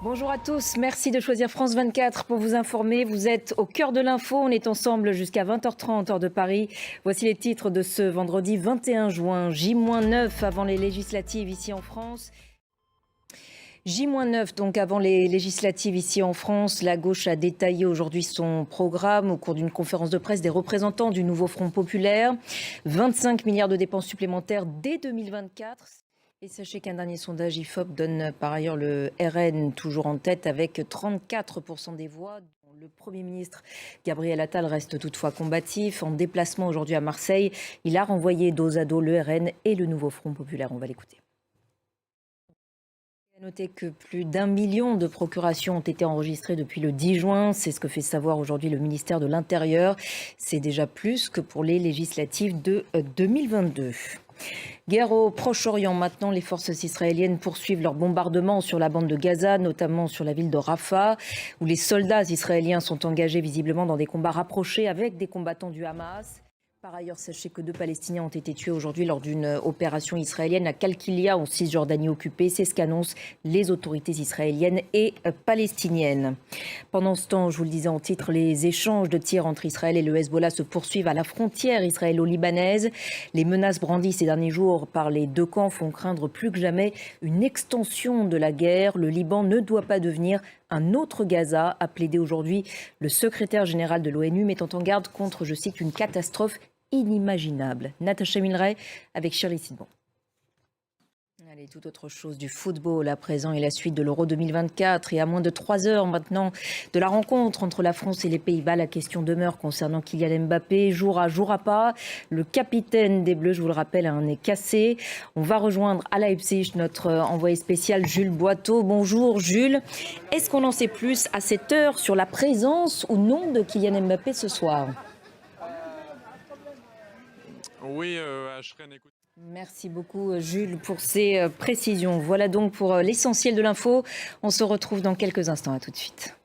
Bonjour à tous, merci de choisir France 24 pour vous informer. Vous êtes au cœur de l'info, on est ensemble jusqu'à 20h30 heure de Paris. Voici les titres de ce vendredi 21 juin, J-9 avant les législatives ici en France. J-9 donc avant les législatives ici en France. La gauche a détaillé aujourd'hui son programme au cours d'une conférence de presse des représentants du nouveau Front populaire. 25 milliards de dépenses supplémentaires dès 2024. Et sachez qu'un dernier sondage IFOP donne par ailleurs le RN toujours en tête avec 34% des voix. Le Premier ministre Gabriel Attal reste toutefois combatif. En déplacement aujourd'hui à Marseille, il a renvoyé dos à dos le RN et le nouveau Front populaire. On va l'écouter. À noter que plus d'1 million de procurations ont été enregistrées depuis le 10 juin. C'est ce que fait savoir aujourd'hui le ministère de l'Intérieur. C'est déjà plus que pour les législatives de 2022. Guerre au Proche-Orient maintenant, les forces israéliennes poursuivent leurs bombardements sur la bande de Gaza, notamment sur la ville de Rafah, où les soldats israéliens sont engagés visiblement dans des combats rapprochés avec des combattants du Hamas. Par ailleurs, sachez que 2 Palestiniens ont été tués aujourd'hui lors d'une opération israélienne à Kalkilia, en Cisjordanie occupée. C'est ce qu'annoncent les autorités israéliennes et palestiniennes. Pendant ce temps, je vous le disais en titre, les échanges de tirs entre Israël et le Hezbollah se poursuivent à la frontière israélo-libanaise. Les menaces brandies ces derniers jours par les deux camps font craindre plus que jamais une extension de la guerre. Le Liban ne doit pas devenir un autre Gaza, a plaidé aujourd'hui le secrétaire général de l'ONU, mettant en garde contre, je cite, une catastrophe inimaginable. Natacha Milray avec Shirley Sidbon. Allez, tout autre chose du football à présent et la suite de l'Euro 2024. Et à moins de 3 heures maintenant de la rencontre entre la France et les Pays-Bas, la question demeure concernant Kylian Mbappé. Jouera, jouera pas. Le capitaine des Bleus, je vous le rappelle, a un nez cassé. On va rejoindre à Leipzig notre envoyé spécial Jules Boiteau. Bonjour Jules. Est-ce qu'on en sait plus à cette heure sur la présence ou non de Kylian Mbappé ce soir ? Oui, Ashreen, écoute. Merci beaucoup Jules pour ces précisions. Voilà donc pour l'essentiel de l'info. On se retrouve dans quelques instants. À tout de suite.